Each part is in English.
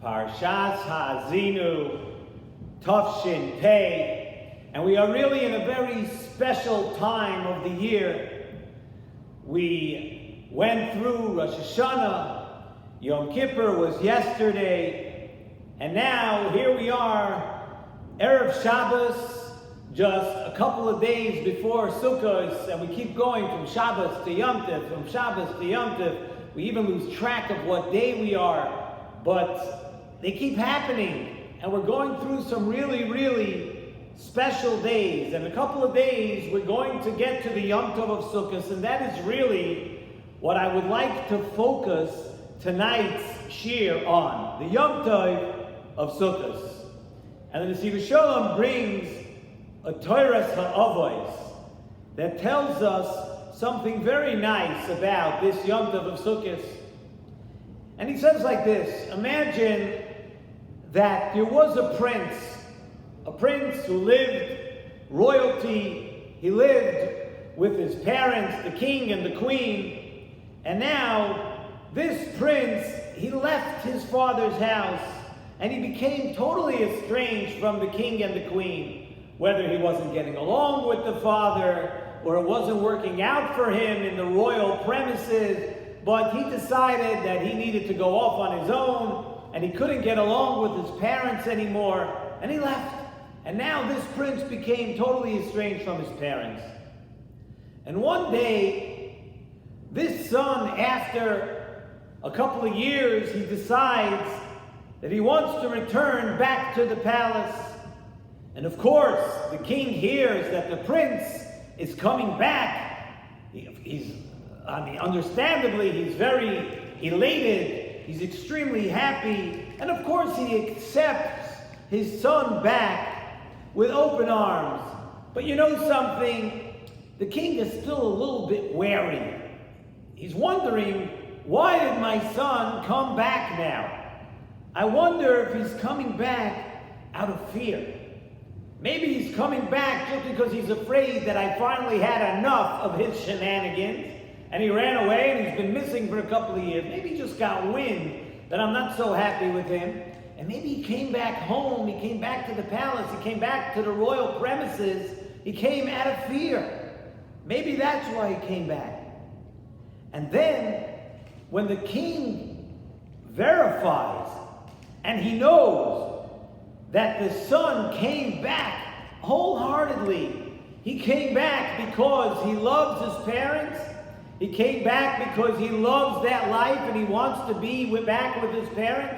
Shalom Haazinu Tafshin Pei, and we are really in a very special time of the year. We went through Rosh Hashanah, Yom Kippur was yesterday, and now here we are, Erev Shabbos, just a couple of days before Succos, and we keep going from Shabbos to Yom Tov, from Shabbos to Yom Tov. We even lose track of what day we are, but they keep happening, and we're going through some really special days. And a couple of days, we're going to get to the Yom Tov of Succos, and that is really what I would like to focus tonight's shir on, the Yom Tov of Succos. And the Nesivos Shalom brings a Torah ha'avos that tells us something very nice about this Yom Tov of Succos. And he says like this: imagine that there was a prince who lived royalty. He lived with his parents, the king and the queen. And now this prince, he left his father's house and he became totally estranged from the king and the queen. Whether he wasn't getting along with the father or it wasn't working out for him in the royal premises, but he decided that he needed to go off on his own, and he couldn't get along with his parents anymore, and he left. And now this prince became totally estranged from his parents. And one day, this son, after a couple of years, he decides that he wants to return back to the palace. And of course, the king hears that the prince is coming back. Understandably, he's very elated. He's extremely happy, and of course he accepts his son back with open arms. But you know something? The king is still a little bit wary. He's wondering, why did my son come back now? I wonder if he's coming back out of fear. Maybe he's coming back just because he's afraid that I finally had enough of his shenanigans, and he ran away and he's been missing for a couple of years. Maybe he just got wind that I'm not so happy with him. And maybe he came back home, he came back to the palace, he came back to the royal premises, he came out of fear. Maybe that's why he came back. And then, when the king verifies, and he knows that the son came back wholeheartedly, he came back because he loves his parents, he came back because he loves that life and he wants to be back with his parents.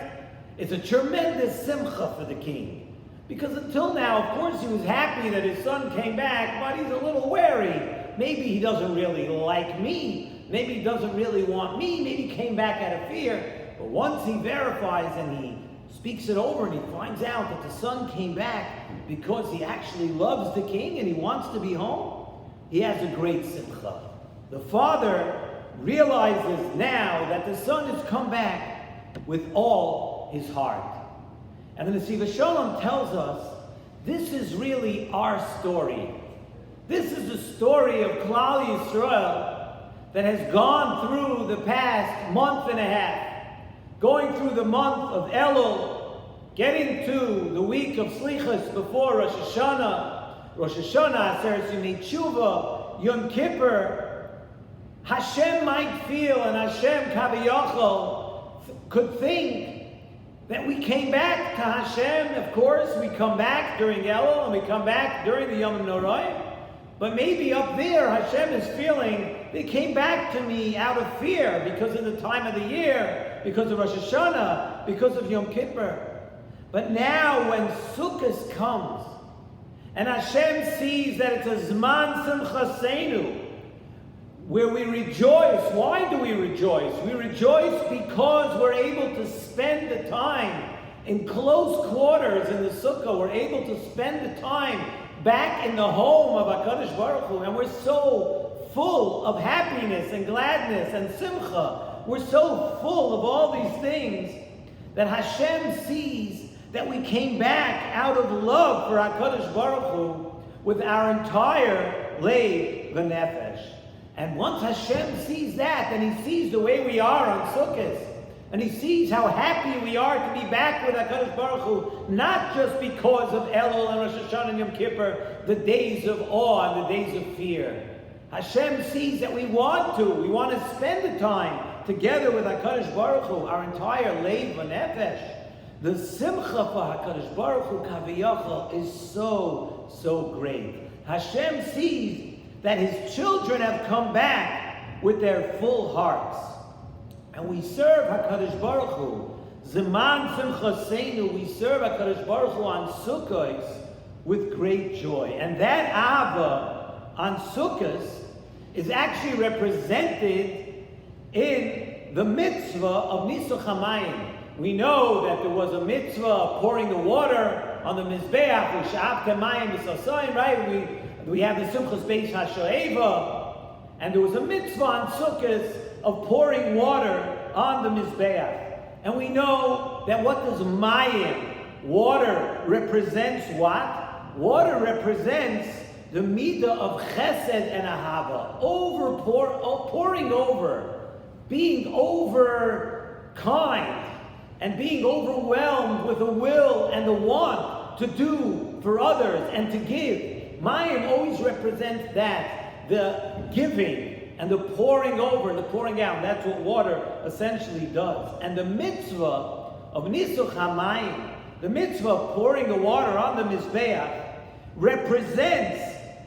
It's a tremendous simcha for the king. Because until now, of course, he was happy that his son came back, but he's a little wary. Maybe he doesn't really like me. Maybe he doesn't really want me. Maybe he came back out of fear. But once he verifies and he speaks it over and he finds out that the son came back because he actually loves the king and he wants to be home, he has a great simcha. The father realizes now that the son has come back with all his heart. And the Nesivos Shalom tells us, this is really our story. This is the story of Klal Yisrael that has gone through the past month and a half, going through the month of Elul, getting to the week of Slichos before Rosh Hashanah, Aseret Yemei Tshuva, Yom Kippur. Hashem might feel, and Hashem Kaviyachol could think that we came back to Hashem. Of course, we come back during Elul, and we come back during the Yom Noraim. But maybe up there, Hashem is feeling, they came back to me out of fear because of the time of the year, because of Rosh Hashanah, because of Yom Kippur. But now when Sukkot comes, and Hashem sees that it's a Zman Simchasenu, where we rejoice. Why do we rejoice? We rejoice because we're able to spend the time in close quarters in the sukkah. We're able to spend the time back in the home of HaKadosh Baruch Hu, and we're so full of happiness and gladness and simcha. We're so full of all these things that Hashem sees that we came back out of love for HaKadosh Baruch Hu with our entire leiv v'nefesh. And once Hashem sees that, then He sees the way we are on Sukkot. And he sees how happy we are to be back with HaKadosh Baruch Hu, not just because of Elul and Rosh Hashanah and Yom Kippur, the days of awe and the days of fear. Hashem sees that we want to spend the time together with HaKadosh Baruch Hu, our entire Leiv v'Nefesh. The simcha for HaKadosh Baruch Hu Kaviyachal is so great. Hashem sees that his children have come back with their full hearts. And we serve HaKadosh Baruch Hu. Zeman Simchaseinu, we serve HaKadosh Baruch Hu on Succos with great joy. And that Ava on Succos is actually represented in the mitzvah of Nisuch HaMayim. We know that there was a mitzvah of pouring the water on the Mizbeach, right? We have the Simchas Beis HaShoeva, and there was a mitzvah on Sukkot of pouring water on the Mizbeach. And we know that what does Mayim, water, represents what? Water represents the midah of chesed and ahava, pouring over, being over kind, and being overwhelmed with the will and the want to do for others and to give. Mayim always represents that, the giving and the pouring over and the pouring out. That's what water essentially does. And the mitzvah of Nisuch HaMayim, the mitzvah of pouring the water on the Mizbeach, represents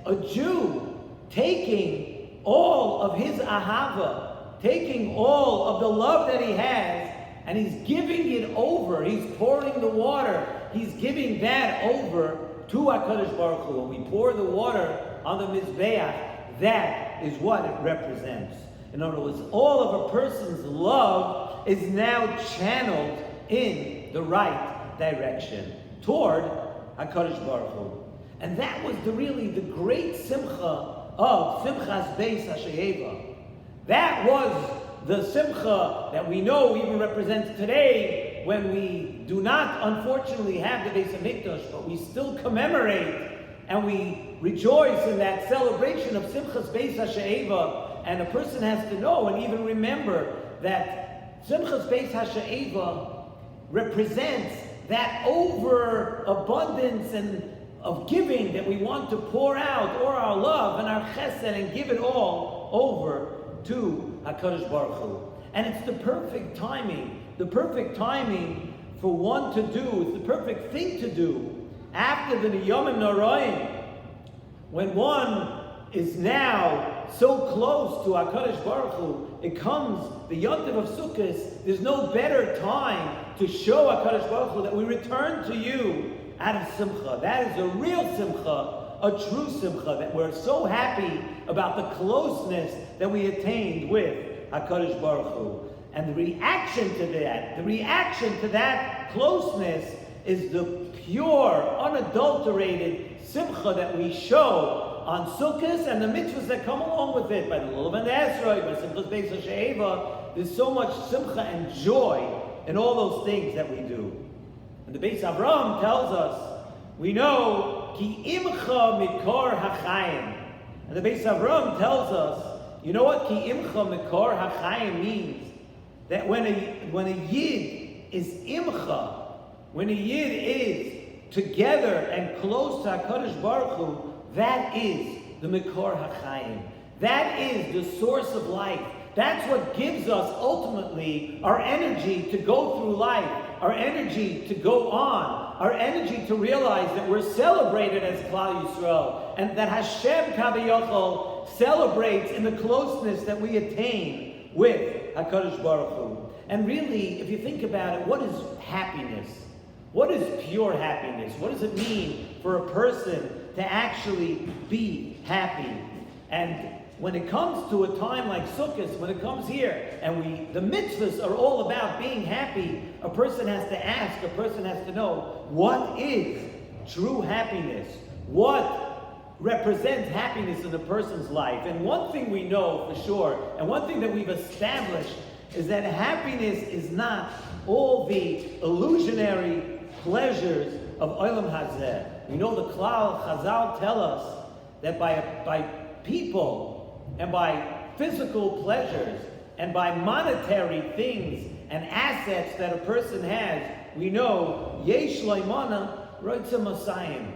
a Jew taking all of his ahava, taking all of the love that he has, and he's giving it over. He's pouring the water. He's giving that over to HaKadosh Baruch Hu. When we pour the water on the Mizbeach, that is what it represents. In other words, all of a person's love is now channeled in the right direction toward HaKadosh Baruch Hu. And that was really the great simcha of Simchas Beis HaShoeva. That was the simcha that we know even represents today when we do not, unfortunately, have the Beis HaMikdash, but we still commemorate and we rejoice in that celebration of Simchas Beis HaShoeva. And a person has to know and even remember that Simchas Beis HaShoeva represents that overabundance and of giving that we want to pour out, or our love and our chesed, and give it all over to HaKadosh Baruch Hu. And it's the perfect timing for one to do, it's the perfect thing to do after the Niyomim Noraim, when one is now so close to HaKadosh Baruch Hu. It comes, the Yontiv of Sukkot, there's no better time to show HaKadosh Baruch Hu that we return to you out of simcha. That is a real simcha, a true simcha, that we're so happy about the closeness that we attained with HaKadosh Baruch Hu. And the reaction to that closeness is the pure, unadulterated simcha that we show on Sukkot and the mitzvahs that come along with it, by the Lulav and the Esrog, by Simchas Beis HaShoeva. There's so much simcha and joy in all those things that we do. And the Beis Avraham tells us, we know, Ki imcha mikor hachayim. And the Beis Avraham tells us, you know what Ki imcha mikor hachayim means? That when a yid is imcha, when a yid is together and close to HaKadosh Baruch Hu, that is the mikor hachayim. That is the source of life. That's what gives us ultimately our energy to go through life, our energy to go on, our energy to realize that we're celebrated as Klal Yisrael, and that Hashem Kaviyachol celebrates in the closeness that we attain with HaKadosh Baruch Hu. And really, if you think about it, what is happiness? What is pure happiness? What does it mean for a person to actually be happy? And when it comes to a time like Sukkot, when it comes here, and the mitzvahs are all about being happy, a person has to ask, a person has to know, what is true happiness? What represents happiness in a person's life? And one thing we know for sure, and one thing that we've established, is that happiness is not all the illusionary pleasures of Olam Hazeh. We know the Klal Chazal tell us that by people and by physical pleasures and by monetary things and assets that a person has, we know Yesh Laimana Roitza Masayim.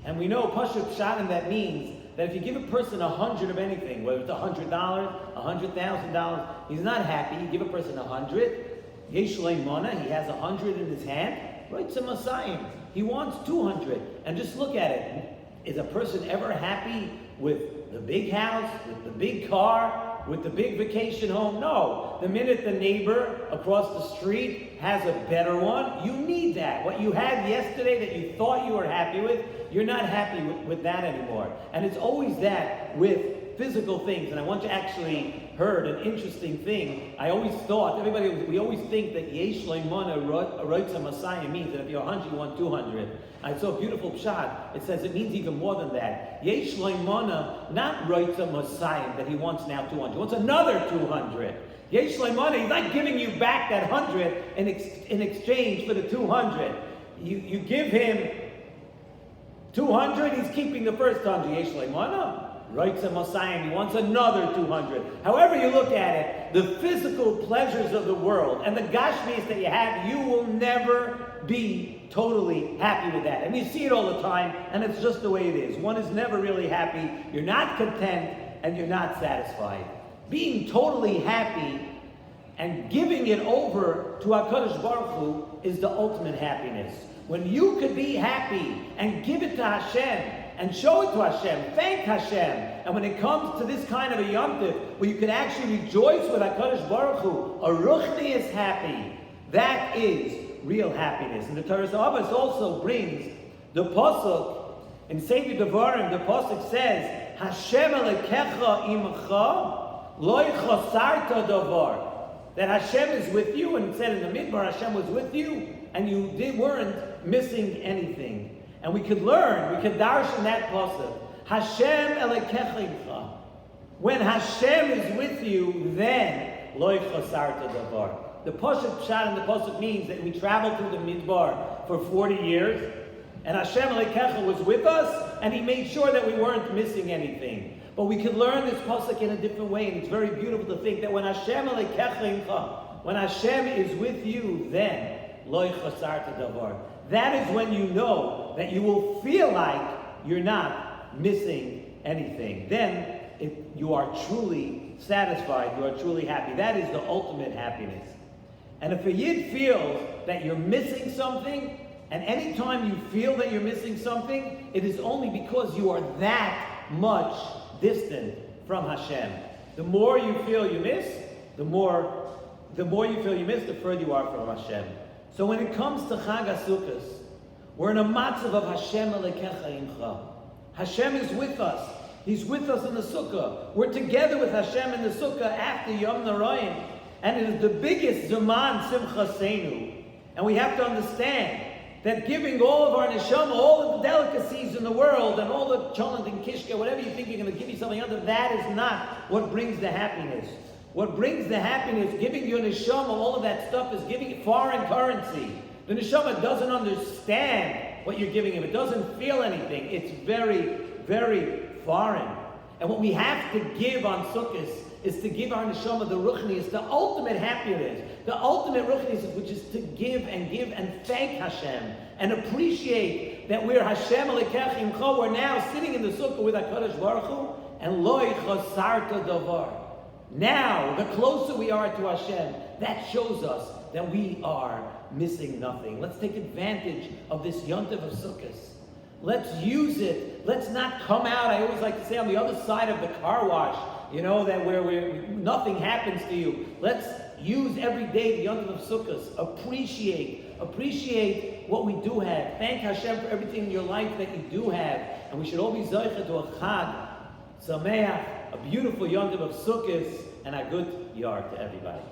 And we know Pashut Shadim, that means that if you give a person 100 of anything, whether it's $100, $100,000, he's not happy. You give a person 100, Yesh Laimana, he has 100 in his hand, Roitza Masayim. He wants 200. And just look at it. Is a person ever happy with the big house, with the big car, with the big vacation home? No. The minute the neighbor across the street has a better one, you need that. What you had yesterday that you thought you were happy with, you're not happy with that anymore. And it's always that with physical things. And I want you to actually heard an interesting thing. I always thought, we always think that Yesh Leimana Roitza Masayim means that if you're 100, you want 200. I saw a beautiful pshat. It says it means even more than that. Yesh Leimana, not Roitza Masayim, that he wants now 200. He wants another 200. Yesh Leimana, he's not giving you back that 100 in exchange for the 200. You give him 200, he's keeping the first 100. Yesh Leimana. Roitza Masayim, he wants another 200. However you look at it, the physical pleasures of the world and the gashmis that you have, you will never be totally happy with that. And you see it all the time, and it's just the way it is. One is never really happy, you're not content, and you're not satisfied. Being totally happy and giving it over to HaKadosh Baruch Hu is the ultimate happiness. When you could be happy and give it to Hashem, and show it to Hashem, thank Hashem. And when it comes to this kind of a Yom Tov, where you can actually rejoice with HaKadosh Baruch Hu, a Ruchni is happy, that is real happiness. And the Torah Abbas also brings the Pasuk, in Sefer Devarim, the Pasuk says, Hashem Elokecha imcha, lo chasarta davar. That Hashem is with you, and it said in the Midbar, Hashem was with you, and you weren't missing anything. And we could learn, we could darshan that pasuk. Hashem Elokecha imcha. When Hashem is with you, then lo chasarta davar. The pasuk pshat and the pasuk means that we traveled through the Midbar for 40 years, and Hashem Elokecha was with us, and He made sure that we weren't missing anything. But we could learn this pasuk in a different way, and it's very beautiful to think that when Hashem Elokecha imcha, when Hashem is with you, then lo chasarta davar. That is when you know that you will feel like you're not missing anything. Then you are truly satisfied, you are truly happy. That is the ultimate happiness. And if a Yid feels that you're missing something, and any time you feel that you're missing something, it is only because you are that much distant from Hashem. The more you feel you miss, the more you feel you miss, the further you are from Hashem. So when it comes to Chag HaSukkos, we're in a matzav of Hashem Elokecha imcha. Hashem is with us. He's with us in the sukkah. We're together with Hashem in the sukkah after Yom Narayim. And it is the biggest Zaman Simchasenu. And we have to understand that giving all of our neshama, all of the delicacies in the world, and all the cholent and kishka, whatever you think you're going to give me something other, that is not what brings the happiness. What brings the happiness, giving your neshama, all of that stuff, is giving it foreign currency. The neshama doesn't understand what you're giving him. It doesn't feel anything. It's very, very foreign. And what we have to give on Sukkot is to give our neshama the ruchnius, the ultimate happiness, the ultimate ruchnius, which is to give and thank Hashem and appreciate that we're Hashem Elokecha imcha. We're now sitting in the sukkah with HaKadosh Baruch Hu, and lo chasarta davar. Now, the closer we are to Hashem, that shows us that we are missing nothing. Let's take advantage of this Yontiv of Sukkot. Let's use it. Let's not come out, I always like to say, on the other side of the car wash, that where nothing happens to you. Let's use every day the Yontiv of Sukkot. Appreciate what we do have. Thank Hashem for everything in your life that you do have. And we should all be zoicha to a Chag Sameach, a beautiful Yontiv of Sukkot, and a good yard to everybody.